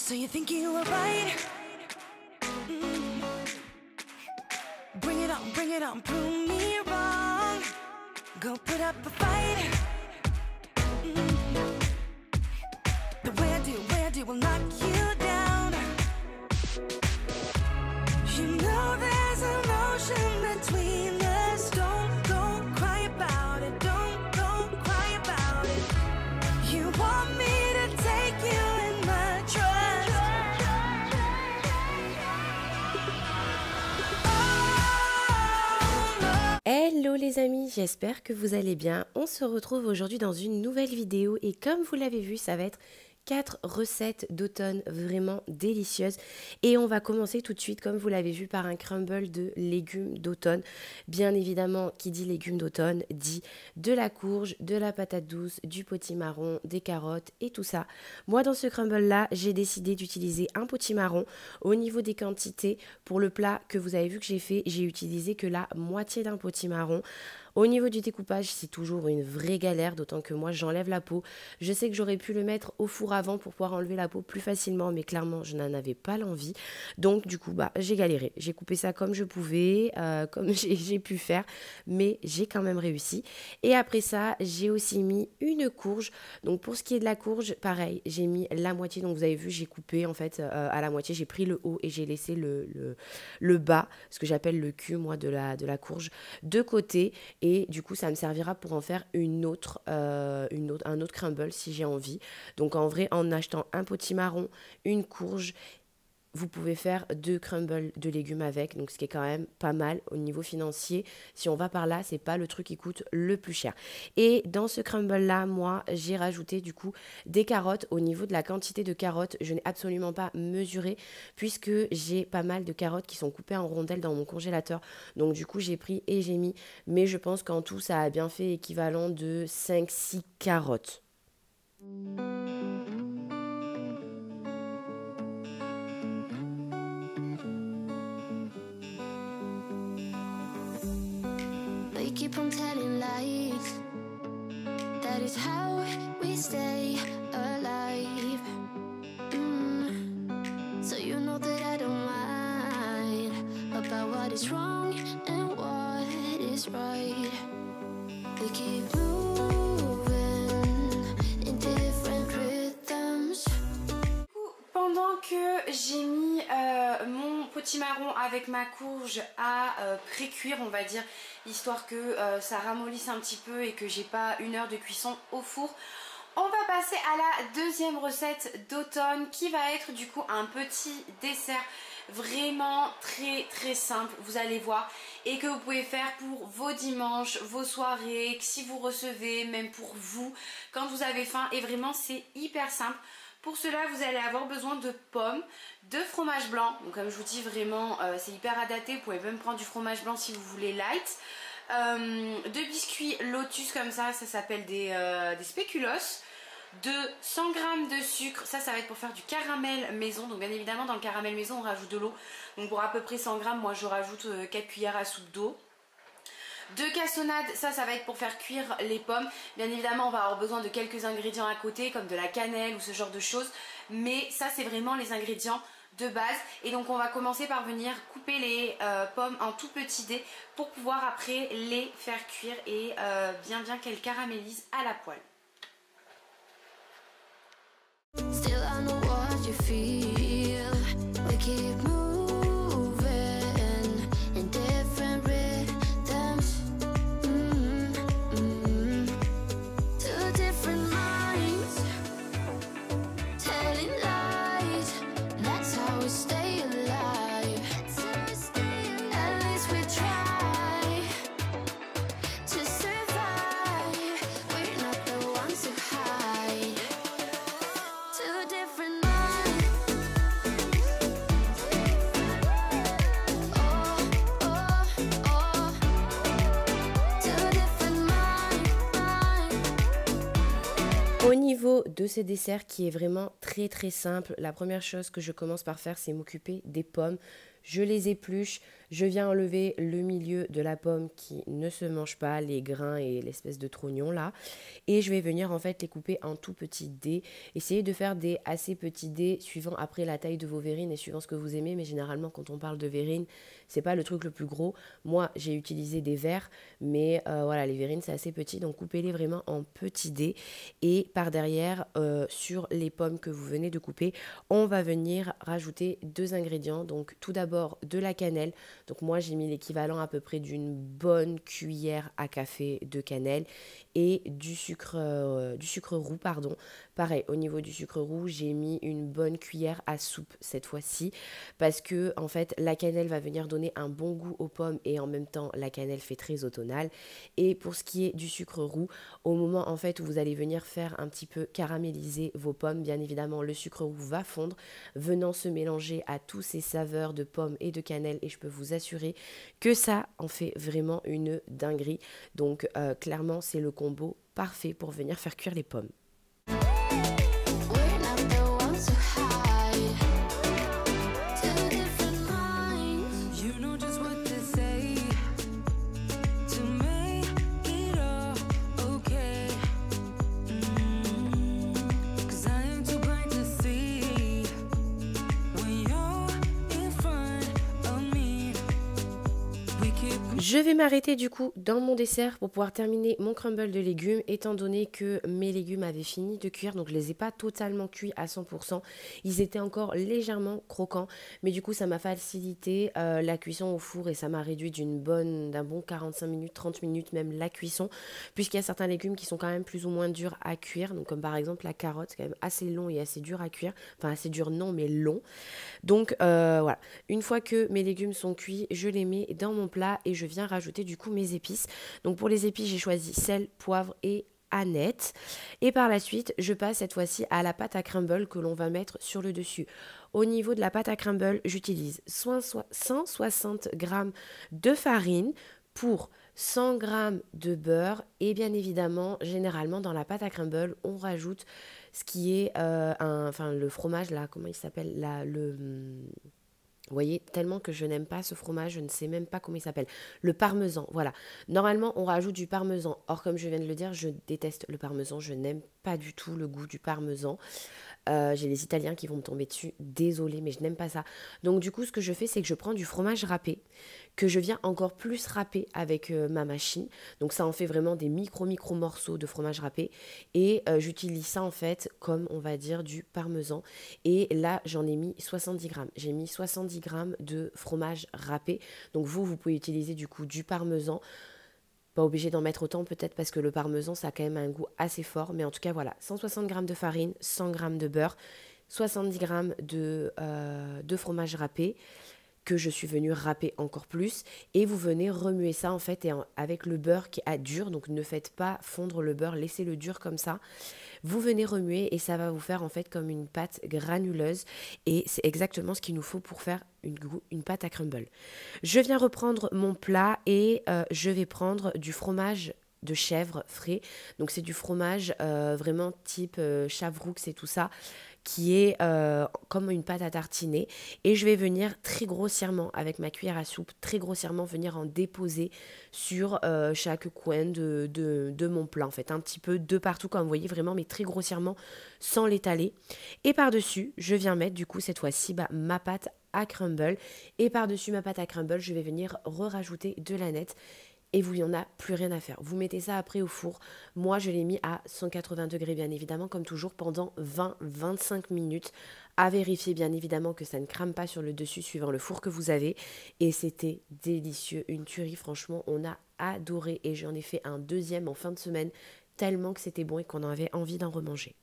So you think you were right? Bring it on, prove me wrong. Go put up a fight. The way I do will knock you down. You know there's an ocean between us. Don't cry about it. Don't cry about it. You want me to take you in my trust. Hello les amis, j'espère que vous allez bien. On se retrouve aujourd'hui dans une nouvelle vidéo et comme vous l'avez vu, ça va être 4 recettes d'automne vraiment délicieuses et on va commencer tout de suite comme vous l'avez vu par un crumble de légumes d'automne. Bien évidemment, qui dit légumes d'automne dit de la courge, de la patate douce, du potimarron, des carottes et tout ça. Moi dans ce crumble là, j'ai décidé d'utiliser un potimarron. Au niveau des quantités, pour le plat que vous avez vu que j'ai fait, j'ai utilisé que la moitié d'un potimarron. Au niveau du découpage, c'est toujours une vraie galère, d'autant que moi j'enlève la peau. Je sais que j'aurais pu le mettre au four avant pour pouvoir enlever la peau plus facilement, mais clairement je n'en avais pas l'envie. Donc du coup, j'ai galéré. J'ai coupé ça comme je pouvais, comme j'ai pu faire, mais j'ai quand même réussi. Et après ça, j'ai aussi mis une courge. Donc pour ce qui est de la courge, pareil, j'ai mis la moitié. Donc vous avez vu, j'ai coupé en fait à la moitié. J'ai pris le haut et j'ai laissé le bas, ce que j'appelle le cul, moi, de la courge, de côté. Et du coup, ça me servira pour en faire un autre crumble si j'ai envie. Donc en vrai, en achetant un potimarron, une courge, vous pouvez faire 2 crumbles de légumes avec, donc ce qui est quand même pas mal au niveau financier. Si on va par là, c'est pas le truc qui coûte le plus cher. Et dans ce crumble là, moi, j'ai rajouté du coup des carottes. Au niveau de la quantité de carottes, je n'ai absolument pas mesuré puisque j'ai pas mal de carottes qui sont coupées en rondelles dans mon congélateur. Donc du coup, j'ai pris et j'ai mis, mais je pense qu'en tout, ça a bien fait équivalent de 5-6 carottes. Keep on telling lies. That is how we stay alive. So you know that I don't mind about what is wrong and what is right. We keep moving in different rhythms. Pendant que j'ai mis mon potimarron avec ma courge à pré-cuire, on va dire, histoire que ça ramollisse un petit peu et que j'ai pas 1 heure de cuisson au four, on va passer à la deuxième recette d'automne qui va être du coup un petit dessert vraiment très simple, vous allez voir, et que vous pouvez faire pour vos dimanches, vos soirées, si vous recevez, même pour vous quand vous avez faim, et vraiment c'est hyper simple. Pour cela, vous allez avoir besoin de pommes, de fromage blanc. Donc comme je vous dis, vraiment, c'est hyper adapté. Vous pouvez même prendre du fromage blanc si vous voulez light. De biscuits Lotus comme ça s'appelle des spéculoos. De 100 g de sucre, ça va être pour faire du caramel maison. Donc bien évidemment, dans le caramel maison, on rajoute de l'eau. Donc pour à peu près 100 g, moi je rajoute 4 cuillères à soupe d'eau. De cassonade, ça va être pour faire cuire les pommes. Bien évidemment, on va avoir besoin de quelques ingrédients à côté, comme de la cannelle ou ce genre de choses. Mais ça, c'est vraiment les ingrédients de base. Et donc, on va commencer par venir couper les pommes en tout petits dés pour pouvoir après les faire cuire et bien qu'elles caramélisent à la poêle. Still I know what you feel. We keep moving in different rhythms. Two different minds telling lies. That's how we stay alive. At least we try to survive. We're not the ones who hide. Two different minds. Oh, oh, oh. Two different minds. Au niveau de ce dessert qui est vraiment très simple, la première chose que je commence par faire, c'est m'occuper des pommes. je les épluche, je viens enlever le milieu de la pomme qui ne se mange pas, les grains et l'espèce de trognon là. Et je vais venir en fait les couper en tout petits dés. Essayez de faire des assez petits dés suivant après la taille de vos verrines et suivant ce que vous aimez. Mais généralement quand on parle de verrines, c'est pas le truc le plus gros. Moi j'ai utilisé des verres, mais voilà, les verrines c'est assez petit. Donc coupez-les vraiment en petits dés. Et par derrière, sur les pommes que vous venez de couper, on va venir rajouter 2 ingrédients. Donc tout d'abord de la cannelle. Donc moi j'ai mis l'équivalent à peu près d'une bonne cuillère à café de cannelle et du sucre roux, pardon. Pareil, au niveau du sucre roux, j'ai mis une bonne cuillère à soupe cette fois-ci parce que en fait la cannelle va venir donner un bon goût aux pommes et en même temps la cannelle fait très automnale. Et pour ce qui est du sucre roux, au moment en fait où vous allez venir faire un petit peu caraméliser vos pommes, bien évidemment le sucre roux va fondre, venant se mélanger à tous ces saveurs de pommes et de cannelle et je peux vous assurer que ça en fait vraiment une dinguerie. Donc clairement c'est le combo parfait pour venir faire cuire les pommes. We're not the ones who hide. Two different minds. You know just what to say to make it all okay. 'Cause I am too blind to see when you're in front of me. We keep Je vais m'arrêter du coup dans mon dessert pour pouvoir terminer mon crumble de légumes étant donné que mes légumes avaient fini de cuire, donc je les ai pas totalement cuits à 100%, ils étaient encore légèrement croquants, mais du coup ça m'a facilité la cuisson au four et ça m'a réduit d'un bon 45 minutes, 30 minutes même la cuisson, puisqu'il y a certains légumes qui sont quand même plus ou moins durs à cuire, donc comme par exemple la carotte, c'est quand même assez long et assez dur à cuire, enfin assez dur non mais long, donc voilà, une fois que mes légumes sont cuits, je les mets dans mon plat et je viens rajouter du coup mes épices. Donc pour les épices, j'ai choisi sel, poivre et aneth. Et par la suite, je passe cette fois-ci à la pâte à crumble que l'on va mettre sur le dessus. Au niveau de la pâte à crumble, j'utilise 160 g de farine pour 100 g de beurre et bien évidemment, généralement dans la pâte à crumble, on rajoute ce qui est le fromage là, comment il s'appelle là, vous voyez, tellement que je n'aime pas ce fromage, je ne sais même pas comment il s'appelle. Le parmesan, voilà. Normalement, on rajoute du parmesan. Or, comme je viens de le dire, je déteste le parmesan. Je n'aime pas du tout le goût du parmesan. J'ai les Italiens qui vont me tomber dessus. Désolée, mais je n'aime pas ça. Donc, du coup, ce que je fais, c'est que je prends du fromage râpé, que je viens encore plus râper avec ma machine. Donc, ça en fait vraiment des micro morceaux de fromage râpé. Et j'utilise ça, en fait, comme, on va dire, du parmesan. Et là, j'en ai mis 70 grammes. J'ai mis 70 grammes de fromage râpé. Donc, vous pouvez utiliser, du coup, du parmesan. Pas obligé d'en mettre autant peut-être parce que le parmesan ça a quand même un goût assez fort, mais en tout cas voilà, 160 g de farine, 100 g de beurre, 70 g de fromage râpé que je suis venue râper encore plus et vous venez remuer ça en fait avec le beurre qui est dur, donc ne faites pas fondre le beurre, laissez-le dur comme ça. Vous venez remuer et ça va vous faire en fait comme une pâte granuleuse et c'est exactement ce qu'il nous faut pour faire une pâte à crumble. Je viens reprendre mon plat et je vais prendre du fromage de chèvre frais. Donc c'est du fromage vraiment type Chavroux et tout ça qui est comme une pâte à tartiner et je vais venir très grossièrement avec ma cuillère à soupe, très grossièrement venir en déposer sur chaque coin de mon plat en fait, un petit peu de partout comme vous voyez vraiment, mais très grossièrement sans l'étaler. Et par-dessus, je viens mettre du coup cette fois-ci ma pâte à crumble et par-dessus ma pâte à crumble, je vais venir rajouter de l'aneth. Et vous, il n'y en a plus rien à faire. Vous mettez ça après au four. Moi, je l'ai mis à 180 degrés, bien évidemment, comme toujours, pendant 20-25 minutes. À vérifier, bien évidemment, que ça ne crame pas sur le dessus, suivant le four que vous avez. Et c'était délicieux. Une tuerie, franchement, on a adoré. Et j'en ai fait un deuxième en fin de semaine, tellement que c'était bon et qu'on avait envie d'en remanger.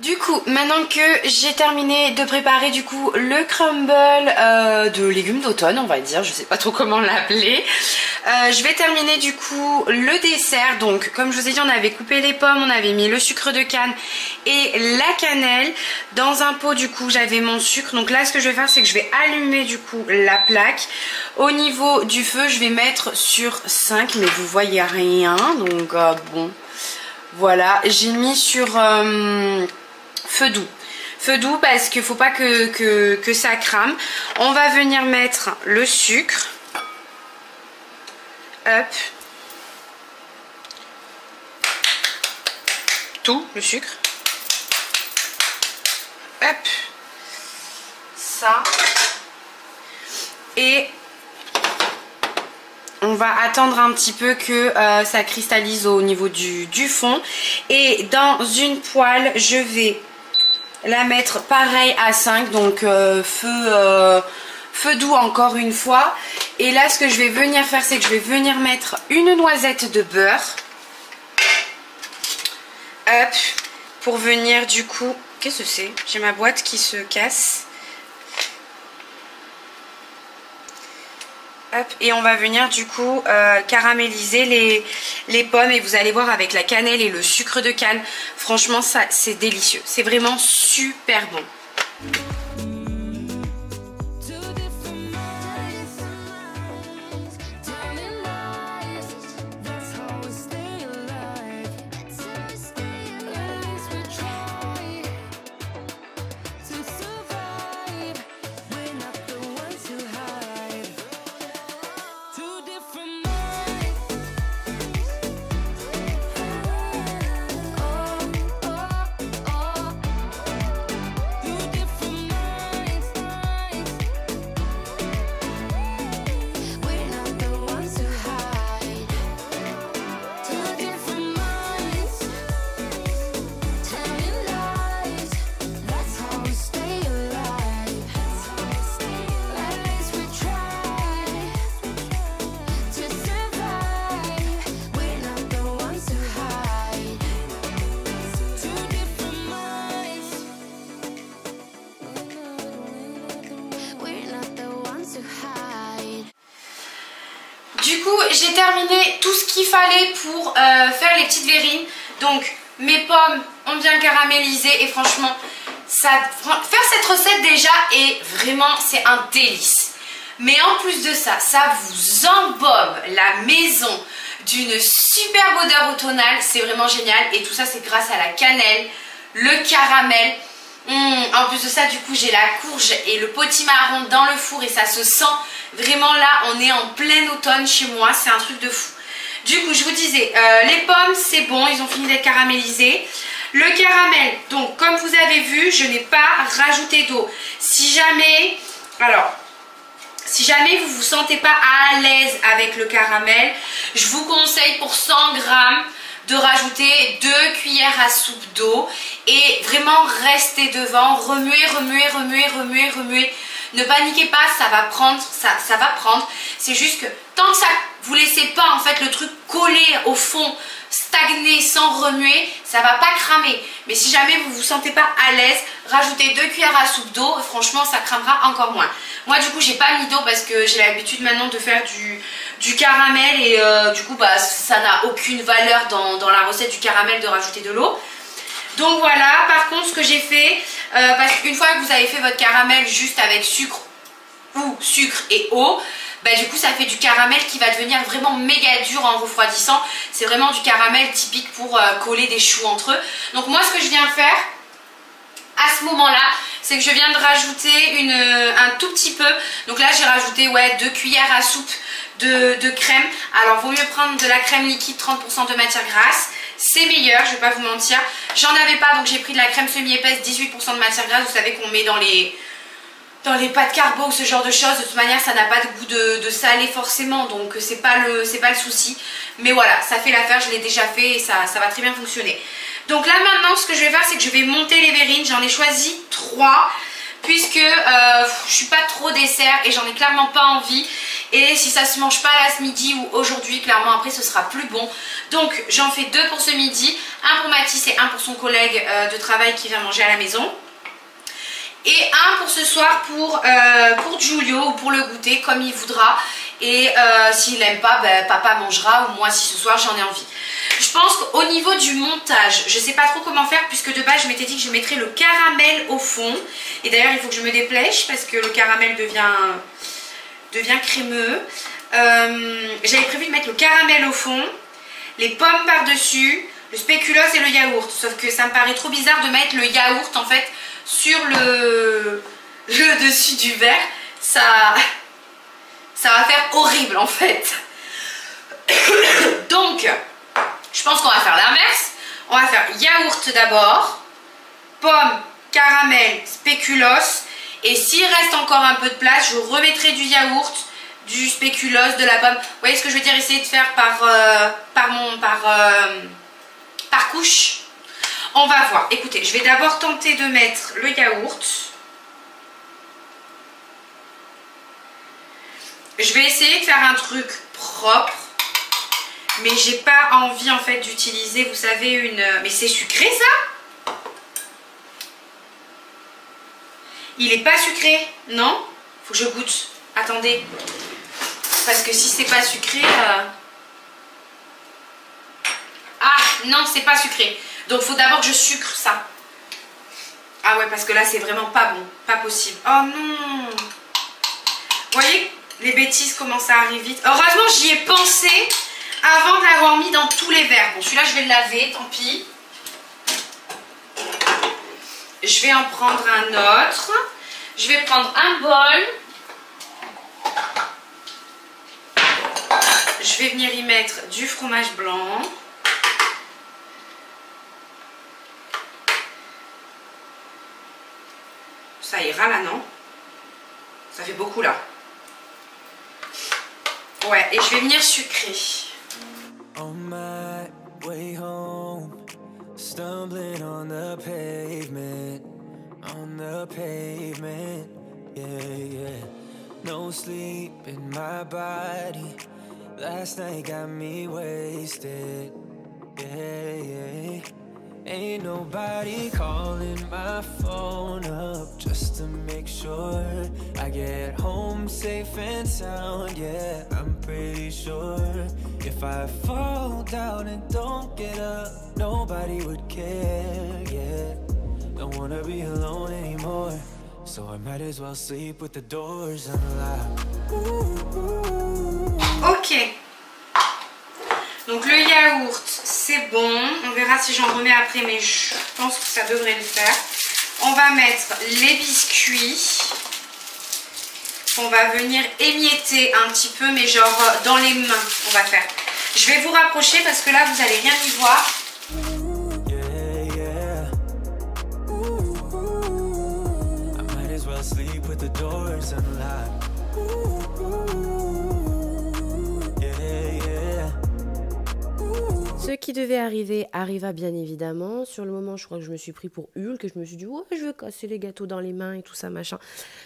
Du coup, maintenant que j'ai terminé de préparer du coup le crumble de légumes d'automne, on va dire, je sais pas trop comment l'appeler, je vais terminer du coup le dessert. Donc comme je vous ai dit, on avait coupé les pommes, on avait mis le sucre de canne et la cannelle. Dans un pot du coup j'avais mon sucre, donc là ce que je vais faire c'est que je vais allumer du coup la plaque. Au niveau du feu je vais mettre sur 5 mais vous voyez rien, donc bon voilà, j'ai mis sur feu doux. Feu doux parce qu'il ne faut pas que ça crame. On va venir mettre le sucre. Hop. Tout le sucre. Hop. Ça. Et on va attendre un petit peu que ça cristallise au niveau du fond. Et dans une poêle, je vais la mettre pareil à 5. Donc feu doux encore une fois. Et là, ce que je vais venir faire, c'est que je vais venir mettre une noisette de beurre. Hop. Pour venir du coup... Qu'est-ce que c'est? J'ai ma boîte qui se casse. Hop, et on va venir du coup caraméliser les pommes. Et vous allez voir avec la cannelle et le sucre de canne, franchement ça c'est délicieux. C'est vraiment super bon. Du coup, j'ai terminé tout ce qu'il fallait pour faire les petites verrines. Donc, mes pommes ont bien caramélisé et franchement, faire cette recette déjà est vraiment, c'est un délice. Mais en plus de ça, ça vous embaume la maison d'une superbe odeur automnale. C'est vraiment génial et tout ça, c'est grâce à la cannelle, le caramel. En plus de ça, du coup, j'ai la courge et le potimarron dans le four et ça se sent vraiment là. On est en plein automne chez moi, c'est un truc de fou. Du coup, je vous disais, les pommes, c'est bon, ils ont fini d'être caramélisés. Le caramel, donc comme vous avez vu, je n'ai pas rajouté d'eau. Si jamais vous vous sentez pas à l'aise avec le caramel, je vous conseille pour 100 grammes de rajouter 2 cuillères à soupe d'eau et vraiment rester devant, remuer. Ne paniquez pas, ça va prendre, ça va prendre. C'est juste que tant que ça, vous laissez pas en fait le truc coller au fond, stagner sans remuer, ça va pas cramer. Mais si jamais vous vous sentez pas à l'aise, rajoutez 2 cuillères à soupe d'eau, franchement ça cramera encore moins. Moi du coup j'ai pas mis d'eau parce que j'ai l'habitude maintenant de faire du caramel et du coup bah, ça n'a aucune valeur dans la recette du caramel de rajouter de l'eau. Donc voilà, par contre ce que j'ai fait, parce qu'une fois que vous avez fait votre caramel juste avec sucre ou sucre et eau, bah, du coup ça fait du caramel qui va devenir vraiment méga dur en refroidissant. C'est vraiment du caramel typique pour coller des choux entre eux. Donc moi ce que je viens faire à ce moment là, c'est que je viens de rajouter un tout petit peu. Donc là j'ai rajouté 2 cuillères à soupe de crème. Alors vaut mieux prendre de la crème liquide, 30% de matière grasse. C'est meilleur, je vais pas vous mentir. J'en avais pas, donc j'ai pris de la crème semi-épaisse, 18% de matière grasse. Vous savez qu'on met dans les pâtes carbo ou ce genre de choses. De toute manière, ça n'a pas de goût de salé forcément, donc c'est pas le souci. Mais voilà, ça fait l'affaire, je l'ai déjà fait et ça va très bien fonctionner. Donc là maintenant, ce que je vais faire, c'est que je vais monter les verrines. J'en ai choisi 3 puisque je suis pas trop dessert et j'en ai clairement pas envie. Et si ça se mange pas là ce midi ou aujourd'hui, clairement après ce sera plus bon. Donc j'en fais 2 pour ce midi, un pour Mathis et un pour son collègue de travail qui vient manger à la maison. Et un pour ce soir pour Giulio ou pour le goûter comme il voudra. Et s'il n'aime pas, papa mangera ou moi si ce soir j'en ai envie. Je pense qu'au niveau du montage, je ne sais pas trop comment faire puisque de base je m'étais dit que je mettrais le caramel au fond. Et d'ailleurs il faut que je me dépêche parce que le caramel devient crémeux. J'avais prévu de mettre le caramel au fond, les pommes par-dessus, le spéculoos et le yaourt. Sauf que ça me paraît trop bizarre de mettre le yaourt en fait sur le dessus du verre. Ça va faire horrible en fait. Donc, je pense qu'on va faire l'inverse. On va faire yaourt d'abord, pomme, caramel, spéculoos. Et s'il reste encore un peu de place, je remettrai du yaourt, du spéculoos, de la pomme. Vous voyez ce que je veux dire? Essayer de faire par couche. On va voir. Écoutez, je vais d'abord tenter de mettre le yaourt. Je vais essayer de faire un truc propre. Mais j'ai pas envie en fait d'utiliser, vous savez, une... Mais c'est sucré ça? Il est pas sucré, non? Faut que je goûte. Attendez. Parce que si c'est pas sucré... Ah, non, c'est pas sucré. Donc faut d'abord que je sucre ça. Ah ouais, parce que là c'est vraiment pas bon. Pas possible. Oh non! Vous voyez, les bêtises commencent à arriver vite. Heureusement, j'y ai pensé avant de l'avoir mis dans tous les verres. Bon, celui-là, je vais le laver, tant pis. Je vais en prendre un autre. Je vais prendre un bol. Je vais venir y mettre du fromage blanc. Ça ira là, non? Ça fait beaucoup là. Ouais, et je vais venir sucrer. On my way home, stumbling on the pavement, yeah, yeah. No sleep in my body, last night got me wasted, yeah, yeah. Ain't nobody calling my phone up just to make sure I get home safe and sound, yeah, I'm pretty sure if I fall down and don't get up, nobody would care, yeah. Don't wanna be alone anymore, so I might as well sleep with the doors unlocked. Ok. Donc le yaourt, c'est bon. On verra si j'en remets après, mais je pense que ça devrait le faire. On va mettre les biscuits. On va venir émietter un petit peu, mais genre dans les mains, on va faire. Je vais vous rapprocher parce que là, vous n'allez rien y voir. Ce qui devait arriver arriva bien évidemment. Sur le moment, je crois que je me suis pris pour Hulk et je me suis dit ouais, je vais casser les gâteaux dans les mains et tout ça machin.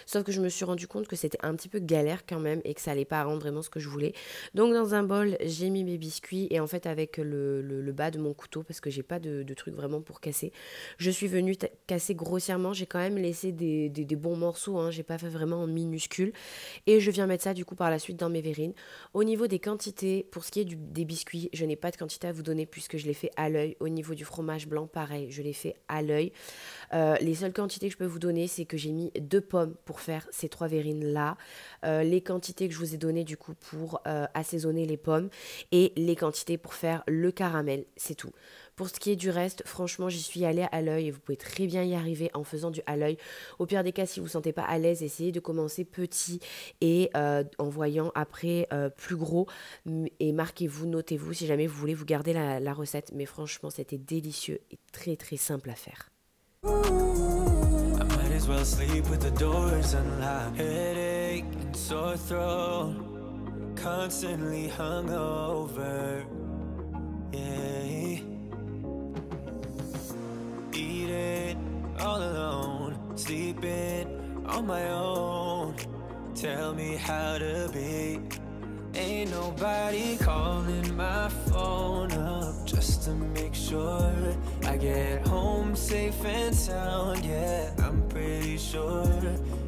Sauf que je me suis rendu compte que c'était un petit peu galère quand même et que ça allait pas rendre vraiment ce que je voulais. Donc dans un bol, j'ai mis mes biscuits et en fait avec le bas de mon couteau, parce que j'ai pas de truc vraiment pour casser, je suis venue casser grossièrement. J'ai quand même laissé des bons morceaux, hein. J'ai pas fait vraiment en minuscule et je viens mettre ça du coup par la suite dans mes verrines. Au niveau des quantités, pour ce qui est des biscuits, je n'ai pas de quantité à vous donner puisque je l'ai fait à l'œil. Au niveau du fromage blanc, pareil, je l'ai fait à l'œil. Les seules quantités que je peux vous donner, c'est que j'ai mis 2 pommes pour faire ces 3 verrines là. Les quantités que je vous ai données du coup pour assaisonner les pommes et les quantités pour faire le caramel, c'est tout. Pour ce qui est du reste, franchement, j'y suis allée à l'œil et vous pouvez très bien y arriver en faisant du à l'œil. Au pire des cas, si vous ne vous sentez pas à l'aise, essayez de commencer petit et en voyant après plus gros. Et marquez-vous, notez-vous si jamais vous voulez vous garder la recette. Mais franchement, c'était délicieux et très très simple à faire. Well, sleep with the doors unlocked. Headache and sore throat, constantly hungover. Yeah, eating all alone, sleeping on my own. Tell me how to be. Ain't nobody calling my phone up just to make sure I get home safe and sound. Yeah, I'm pretty sure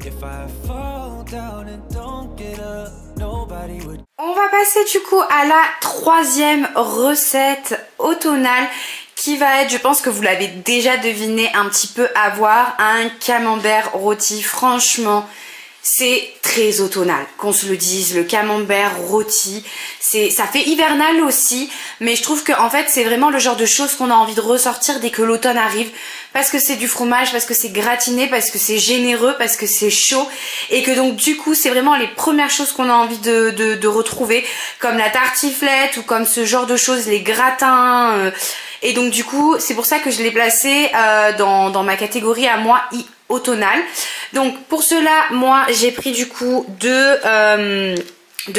if I fall down and don't get up, nobody would. On va passer du coup à la 3e recette automnale qui va être, je pense que vous l'avez déjà deviné un petit peu, avoir un camembert rôti. Franchement, c'est très automnal, qu'on se le dise, le camembert rôti, ça fait hivernal aussi, mais je trouve que en fait c'est vraiment le genre de choses qu'on a envie de ressortir dès que l'automne arrive, parce que c'est du fromage, parce que c'est gratiné, parce que c'est généreux, parce que c'est chaud, et que donc du coup c'est vraiment les premières choses qu'on a envie de retrouver, comme la tartiflette ou comme ce genre de choses, les gratins, et donc du coup c'est pour ça que je l'ai placé dans ma catégorie à moi automnale. Donc pour cela, moi j'ai pris du coup de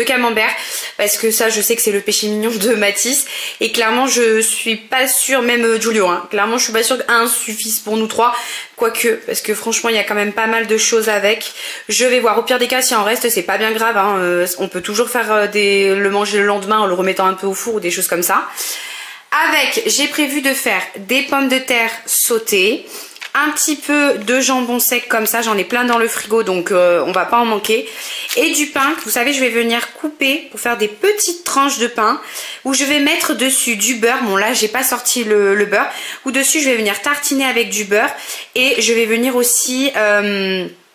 camembert, parce que ça je sais que c'est le péché mignon de Mathis, et clairement je suis pas sûre, même Giulio, hein, clairement je suis pas sûre qu'un suffise pour nous trois, quoique, parce que franchement il y a quand même pas mal de choses avec. Je vais voir, au pire des cas si en reste c'est pas bien grave, hein, on peut toujours faire le manger le lendemain en le remettant un peu au four ou des choses comme ça. Avec, j'ai prévu de faire des pommes de terre sautées, un petit peu de jambon sec comme ça, j'en ai plein dans le frigo, donc on va pas en manquer. Et du pain, vous savez, je vais venir couper pour faire des petites tranches de pain, où je vais mettre dessus du beurre. Bon là j'ai pas sorti le beurre, où dessus je vais venir tartiner avec du beurre, et je vais venir aussi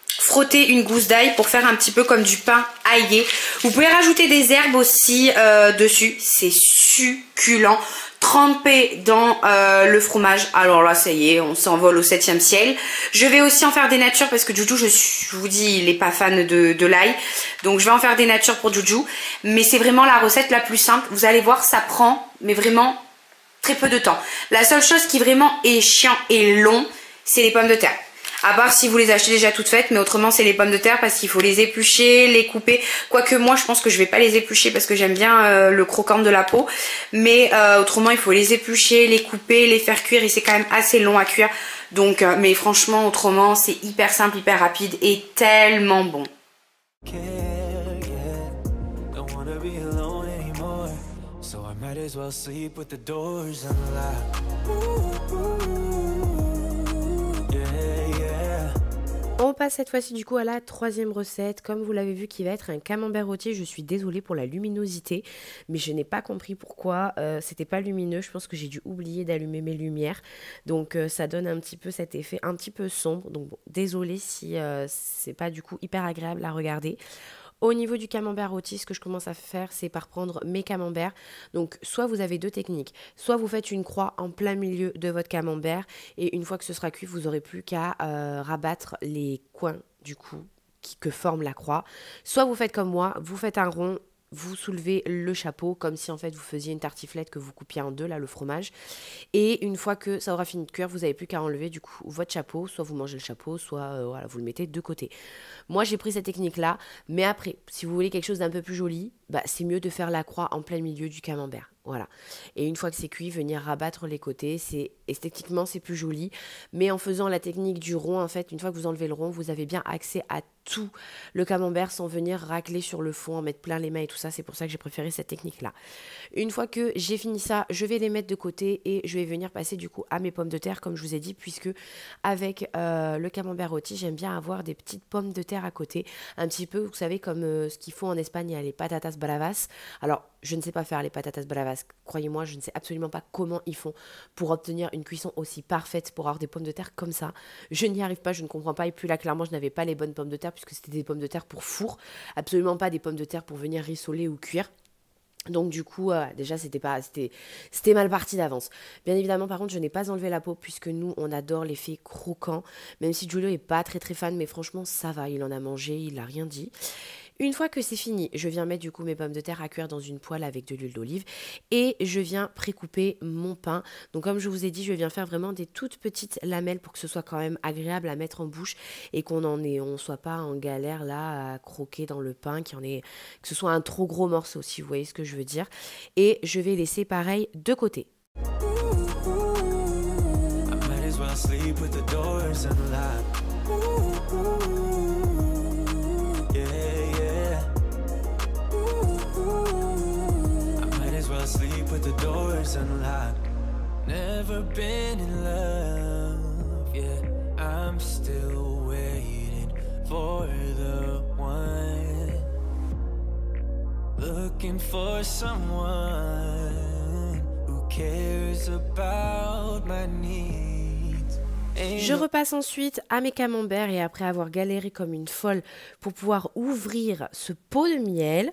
frotter une gousse d'ail pour faire un petit peu comme du pain aillé. Vous pouvez rajouter des herbes aussi dessus, c'est succulent, trempé dans le fromage. Alors là ça y est, on s'envole au 7e ciel. Je vais aussi en faire des natures, parce que Juju, je vous dis, il est pas fan de l'ail, donc je vais en faire des natures pour Juju, mais c'est vraiment la recette la plus simple. Vous allez voir, ça prend mais vraiment très peu de temps. La seule chose qui vraiment est chiant et long, c'est les pommes de terre. À part si vous les achetez déjà toutes faites, mais autrement c'est les pommes de terre, parce qu'il faut les éplucher, les couper. Quoique moi je pense que je vais pas les éplucher parce que j'aime bien le croquant de la peau. Mais autrement il faut les éplucher, les couper, les faire cuire, et c'est quand même assez long à cuire. Donc mais franchement autrement c'est hyper simple, hyper rapide et tellement bon. On passe cette fois-ci du coup à la 3e recette, comme vous l'avez vu, qui va être un camembert rôti. Je suis désolée pour la luminosité, mais je n'ai pas compris pourquoi c'était pas lumineux. Je pense que j'ai dû oublier d'allumer mes lumières, donc ça donne un petit peu cet effet un petit peu sombre. Donc bon, désolée si c'est pas du coup hyper agréable à regarder. Au niveau du camembert rôti, ce que je commence à faire, c'est par prendre mes camemberts. Donc, soit vous avez deux techniques. Soit vous faites une croix en plein milieu de votre camembert, et une fois que ce sera cuit, vous n'aurez plus qu'à rabattre les coins du coup que forme la croix. Soit vous faites comme moi, vous faites un rond, vous soulevez le chapeau comme si en fait vous faisiez une tartiflette que vous coupiez en deux, là, le fromage. Et une fois que ça aura fini de cuire, vous n'avez plus qu'à enlever du coup votre chapeau. Soit vous mangez le chapeau, soit voilà, vous le mettez de côté. Moi j'ai pris cette technique là, mais après si vous voulez quelque chose d'un peu plus joli, bah, c'est mieux de faire la croix en plein milieu du camembert. Voilà. Et une fois que c'est cuit, venir rabattre les côtés. Esthétiquement c'est plus joli, mais en faisant la technique du rond, en fait, une fois que vous enlevez le rond, vous avez bien accès à tout le camembert sans venir racler sur le fond, en mettre plein les mains et tout ça. C'est pour ça que j'ai préféré cette technique là. Une fois que j'ai fini ça, je vais les mettre de côté, et je vais venir passer du coup à mes pommes de terre, comme je vous ai dit, puisque avec le camembert rôti, j'aime bien avoir des petites pommes de terre à côté, un petit peu, vous savez, comme ce qu'ils font en Espagne, il y a les patatas bravas. Alors je ne sais pas faire les patatas bravas, croyez-moi, je ne sais absolument pas comment ils font pour obtenir une cuisson aussi parfaite pour avoir des pommes de terre comme ça. Je n'y arrive pas, je ne comprends pas. Et puis là, clairement, je n'avais pas les bonnes pommes de terre, puisque c'était des pommes de terre pour four, absolument pas des pommes de terre pour venir rissoler ou cuire. Donc du coup, déjà c'était mal parti d'avance. Bien évidemment, par contre, je n'ai pas enlevé la peau, puisque nous, on adore l'effet croquant. Même si Giulio est pas très fan, mais franchement, ça va, il en a mangé, il n'a rien dit. Une fois que c'est fini, je viens mettre du coup mes pommes de terre à cuire dans une poêle avec de l'huile d'olive, et je viens précouper mon pain. Donc comme je vous ai dit, je viens faire vraiment des toutes petites lamelles pour que ce soit quand même agréable à mettre en bouche, et on soit pas en galère là à croquer dans le pain, que ce soit un trop gros morceau, si vous voyez ce que je veux dire. Et je vais laisser pareil de côté. Sleep with the doors unlocked. Never been in love yet. I'm still waiting for the one. Looking for someone who cares about my needs Je repasse ensuite à mes camemberts et après avoir galéré comme une folle pour pouvoir ouvrir ce pot de miel,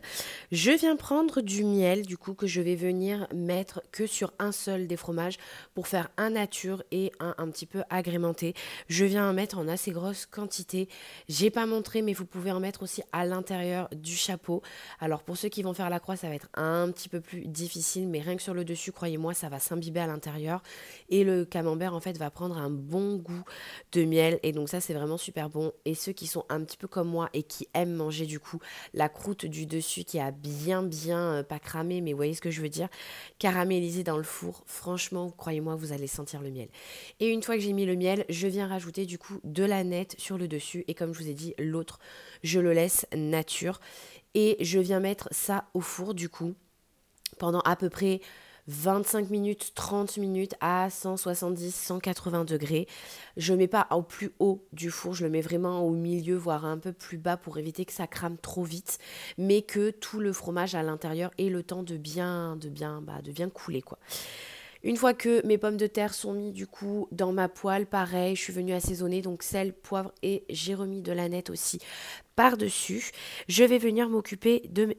je viens prendre du miel du coup que je vais venir mettre que sur un seul des fromages pour faire un nature et un petit peu agrémenté. Je viens en mettre en assez grosse quantité. J'ai pas montré mais vous pouvez en mettre aussi à l'intérieur du chapeau. Alors pour ceux qui vont faire la croix, ça va être un petit peu plus difficile mais rien que sur le dessus, croyez-moi, ça va s'imbiber à l'intérieur et le camembert en fait va prendre un bon goût de miel et donc ça c'est vraiment super bon. Et ceux qui sont un petit peu comme moi et qui aiment manger du coup la croûte du dessus qui a bien pas cramé mais vous voyez ce que je veux dire, caramélisé dans le four, franchement croyez-moi vous allez sentir le miel. Et une fois que j'ai mis le miel, je viens rajouter du coup de la nette sur le dessus et comme je vous ai dit l'autre je le laisse nature et je viens mettre ça au four du coup pendant à peu près 25 minutes, 30 minutes à 170, 180 degrés. Je ne mets pas au plus haut du four, je le mets vraiment au milieu, voire un peu plus bas pour éviter que ça crame trop vite, mais que tout le fromage à l'intérieur ait le temps de bien couler quoi. Une fois que mes pommes de terre sont mises du coup dans ma poêle, pareil, je suis venue assaisonner, donc sel, poivre et j'ai remis de la nette aussi par-dessus. Je vais venir m'occuper de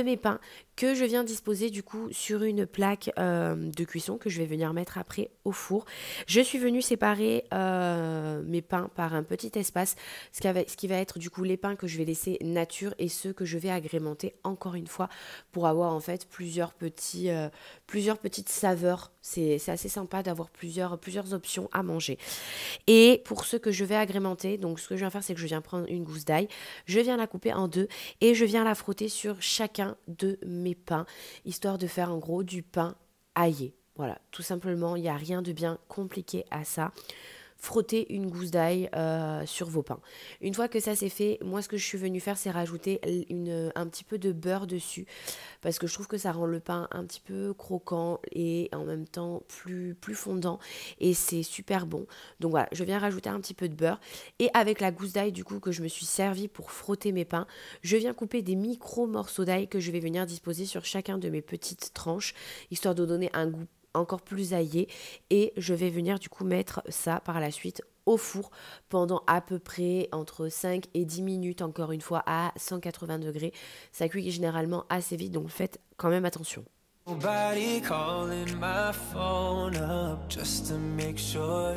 mes pains que je viens disposer du coup sur une plaque de cuisson que je vais venir mettre après au four. Je suis venue séparer mes pains par un petit espace, ce qui va être du coup les pains que je vais laisser nature et ceux que je vais agrémenter encore une fois pour avoir en fait plusieurs petites saveurs. C'est assez sympa d'avoir plusieurs options à manger. Et pour ceux que je vais agrémenter, donc ce que je viens faire, c'est que je viens prendre une gousse d'ail, je viens la couper en deux et je viens la frotter sur chacun de mes pains, histoire de faire en gros du pain aillé. Voilà, tout simplement, il n'y a rien de bien compliqué à ça. Frotter une gousse d'ail sur vos pains. Une fois que ça c'est fait, moi ce que je suis venue faire c'est rajouter un petit peu de beurre dessus parce que je trouve que ça rend le pain un petit peu croquant et en même temps plus fondant et c'est super bon. Donc voilà, je viens rajouter un petit peu de beurre et avec la gousse d'ail du coup que je me suis servi pour frotter mes pains, je viens couper des micro morceaux d'ail que je vais venir disposer sur chacun de mes petites tranches histoire de donner un goût encore plus aillé et je vais venir du coup mettre ça par la suite au four pendant à peu près entre 5 et 10 minutes encore une fois à 180 degrés. Ça cuit généralement assez vite donc faites quand même attention. Nobody calling my phone up just to make sure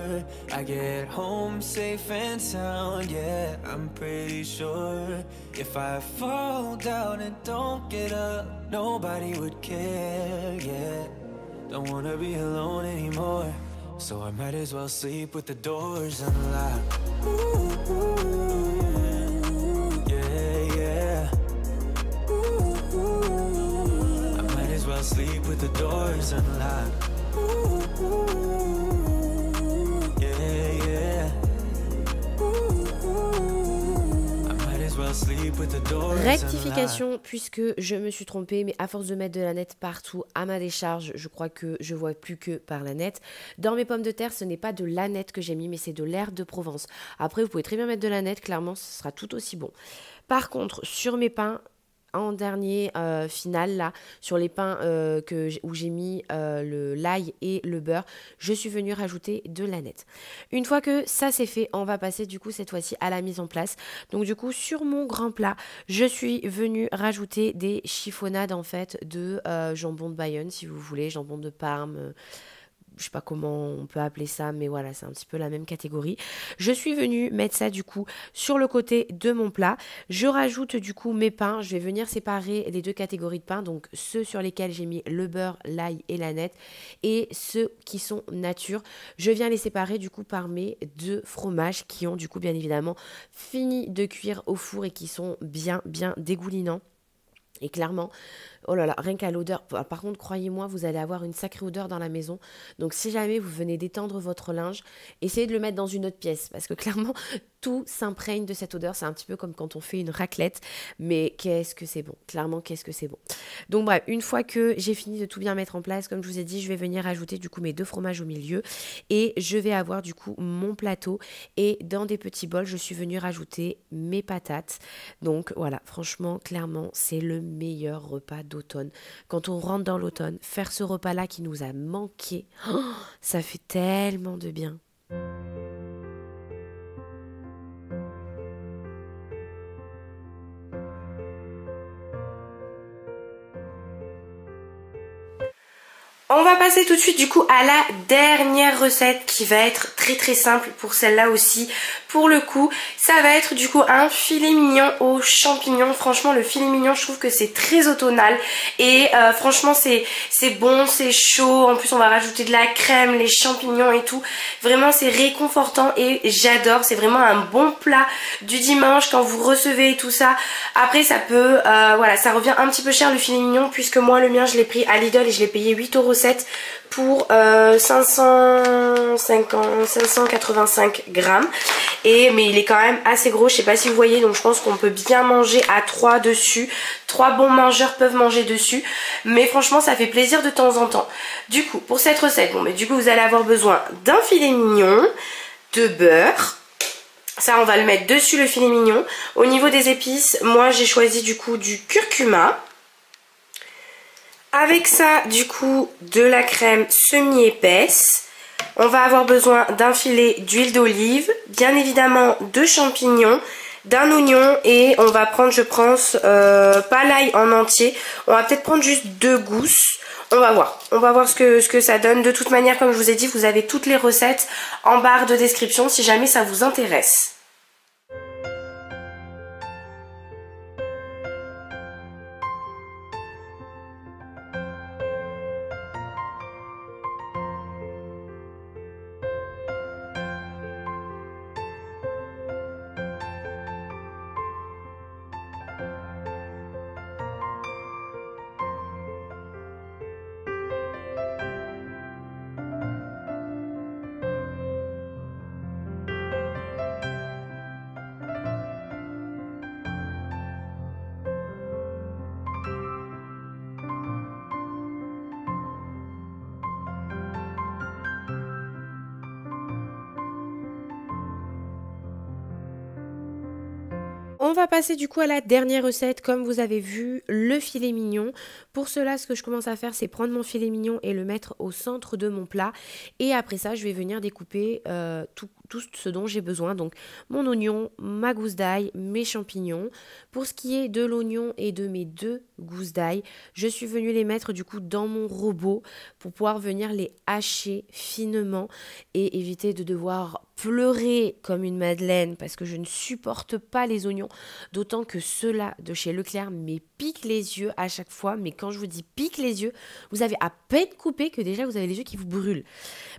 I get home safe and sound. Yeah, I'm pretty sure if I fall down and don't get up, nobody would care. Yeah, don't wanna be alone anymore, so I might as well sleep with the doors unlocked. Ooh, yeah, yeah. I might as well sleep with the doors unlocked. Yeah, yeah. I might as well sleep with the doors unlocked. Rectification puisque je me suis trompée, mais à force de mettre de la nette partout à ma décharge, je crois que je vois plus que par la nette. Dans mes pommes de terre, ce n'est pas de la nette que j'ai mis, mais c'est de l'air de Provence. Après, vous pouvez très bien mettre de la nette, clairement, ce sera tout aussi bon. Par contre, sur mes pains, en dernier final là, sur les pains où j'ai mis l'ail et le beurre, je suis venue rajouter de la nette. Une fois que ça c'est fait, on va passer du coup cette fois-ci à la mise en place. Donc du coup sur mon grand plat, je suis venue rajouter des chiffonnades en fait de jambon de Bayonne si vous voulez, jambon de Parme. Je sais pas comment on peut appeler ça, mais voilà, c'est un petit peu la même catégorie. Je suis venue mettre ça du coup sur le côté de mon plat. Je rajoute du coup mes pains. Je vais venir séparer les deux catégories de pains, donc ceux sur lesquels j'ai mis le beurre, l'ail et la nette, et ceux qui sont nature. Je viens les séparer du coup par mes deux fromages qui ont du coup bien évidemment fini de cuire au four et qui sont bien dégoulinants. Et clairement, oh là là, rien qu'à l'odeur, par contre, croyez-moi, vous allez avoir une sacrée odeur dans la maison. Donc si jamais vous venez d'étendre votre linge, essayez de le mettre dans une autre pièce. Parce que clairement, tout s'imprègne de cette odeur. C'est un petit peu comme quand on fait une raclette, mais qu'est-ce que c'est bon. Clairement, qu'est-ce que c'est bon. Donc bref, une fois que j'ai fini de tout bien mettre en place, comme je vous ai dit, je vais venir ajouter du coup mes 2 fromages au milieu et je vais avoir du coup mon plateau et dans des petits bols, je suis venue rajouter mes patates. Donc voilà, franchement, clairement, c'est le meilleur repas d'automne. Quand on rentre dans l'automne, faire ce repas-là qui nous a manqué, oh, ça fait tellement de bien. On va passer tout de suite du coup à la dernière recette qui va être très très simple pour celle-là aussi. Pour le coup, ça va être du coup un filet mignon aux champignons. Franchement, le filet mignon, je trouve que c'est très automnal et franchement c'est bon, c'est chaud. En plus, on va rajouter de la crème, les champignons et tout. Vraiment, c'est réconfortant et j'adore. C'est vraiment un bon plat du dimanche quand vous recevez et tout ça. Après, ça peut, voilà, ça revient un petit peu cher le filet mignon puisque moi le mien, je l'ai pris à Lidl et je l'ai payé 8,7 € pour 585 grammes. Mais il est quand même assez gros, je sais pas si vous voyez, donc je pense qu'on peut bien manger à 3 dessus. 3 bons mangeurs peuvent manger dessus, mais franchement ça fait plaisir de temps en temps. Du coup, pour cette recette, bon, mais du coup vous allez avoir besoin d'un filet mignon, de beurre. Ça, on va le mettre dessus le filet mignon. Au niveau des épices, moi j'ai choisi du coup du curcuma. Avec ça, du coup, de la crème semi-épaisse. On va avoir besoin d'un filet d'huile d'olive, bien évidemment de champignons, d'un oignon et on va prendre, je pense, pas l'ail en entier. On va peut-être prendre juste 2 gousses. On va voir ce que ça donne. De toute manière, comme je vous ai dit, vous avez toutes les recettes en barre de description si jamais ça vous intéresse. On va passer du coup à la dernière recette. Comme vous avez vu, le filet mignon. Pour cela, ce que je commence à faire, c'est prendre mon filet mignon et le mettre au centre de mon plat. Et après ça, je vais venir découper tout ce dont j'ai besoin. Donc mon oignon, ma gousse d'ail, mes champignons. Pour ce qui est de l'oignon et de mes 2 gousses d'ail, je suis venue les mettre du coup dans mon robot pour pouvoir venir les hacher finement et éviter de devoir pleurer comme une madeleine parce que je ne supporte pas les oignons, d'autant que ceux-là de chez Leclerc me piquent les yeux à chaque fois. Mais quand je vous dis pique les yeux, vous avez à peine coupé que déjà vous avez les yeux qui vous brûlent.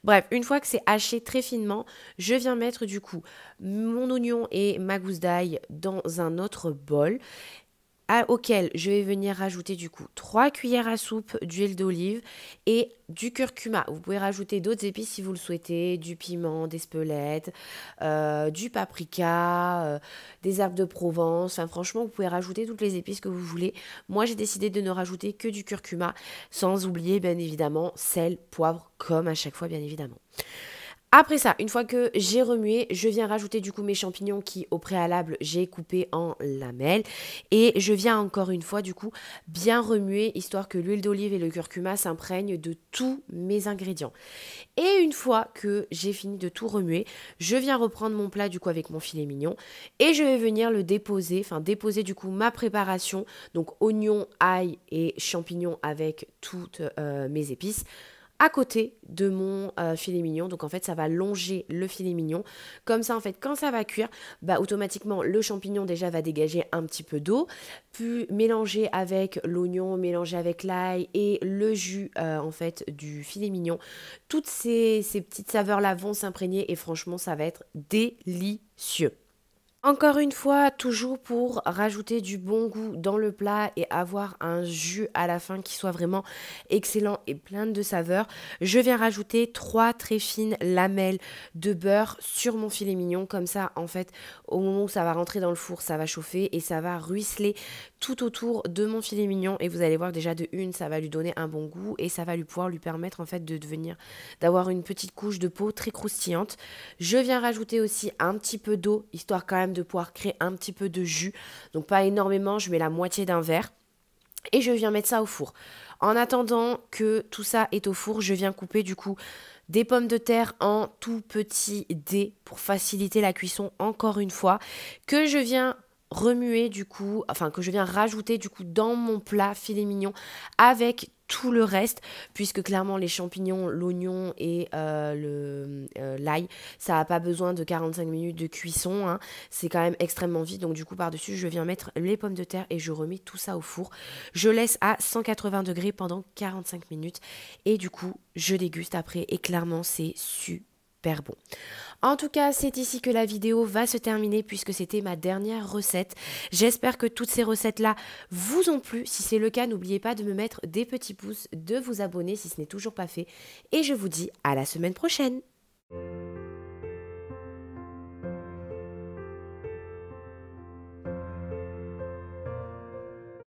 Bref, une fois que c'est haché très finement, je viens mettre du coup mon oignon et ma gousse d'ail dans un autre bol. Auquel je vais venir rajouter du coup 3 cuillères à soupe d'huile d'olive et du curcuma. Vous pouvez rajouter d'autres épices si vous le souhaitez, du piment, des spelettes, du paprika, des herbes de Provence. Enfin franchement, vous pouvez rajouter toutes les épices que vous voulez. Moi, j'ai décidé de ne rajouter que du curcuma, sans oublier bien évidemment sel, poivre, comme à chaque fois bien évidemment. Après ça, une fois que j'ai remué, je viens rajouter du coup mes champignons qui au préalable j'ai coupé en lamelles et je viens encore une fois du coup bien remuer histoire que l'huile d'olive et le curcuma s'imprègnent de tous mes ingrédients. Et une fois que j'ai fini de tout remuer, je viens reprendre mon plat du coup avec mon filet mignon et je vais venir le déposer, déposer du coup ma préparation, donc oignons, ail et champignons avec toutes mes épices à côté de mon filet mignon. Donc en fait ça va longer le filet mignon, comme ça en fait quand ça va cuire, automatiquement le champignon déjà va dégager un petit peu d'eau, puis mélanger avec l'oignon, mélanger avec l'ail et le jus en fait du filet mignon, toutes ces petites saveurs là vont s'imprégner et franchement ça va être délicieux. Encore une fois, toujours pour rajouter du bon goût dans le plat et avoir un jus à la fin qui soit vraiment excellent et plein de saveurs, je viens rajouter 3 très fines lamelles de beurre sur mon filet mignon. Comme ça, en fait, au moment où ça va rentrer dans le four, ça va chauffer et ça va ruisseler tout autour de mon filet mignon. Et vous allez voir déjà de une, ça va lui donner un bon goût et ça va pouvoir lui permettre en fait d'avoir une petite couche de peau très croustillante. Je viens rajouter aussi un petit peu d'eau, histoire quand même de pouvoir créer un petit peu de jus. Donc pas énormément, je mets la moitié d'un verre. Et je viens mettre ça au four. En attendant que tout ça est au four, je viens couper du coup des pommes de terre en tout petits dés pour faciliter la cuisson encore une fois. Que je viens remuer du coup, enfin que je viens rajouter du coup dans mon plat filet mignon avec tout le reste, puisque clairement les champignons, l'oignon et l'ail, ça n'a pas besoin de 45 minutes de cuisson, hein. C'est quand même extrêmement vite, donc du coup par-dessus je viens mettre les pommes de terre et je remets tout ça au four. Je laisse à 180 degrés pendant 45 minutes et du coup je déguste après et clairement c'est super bon. En tout cas, c'est ici que la vidéo va se terminer puisque c'était ma dernière recette. J'espère que toutes ces recettes-là vous ont plu. Si c'est le cas, n'oubliez pas de me mettre des petits pouces, de vous abonner si ce n'est toujours pas fait. Et je vous dis à la semaine prochaine.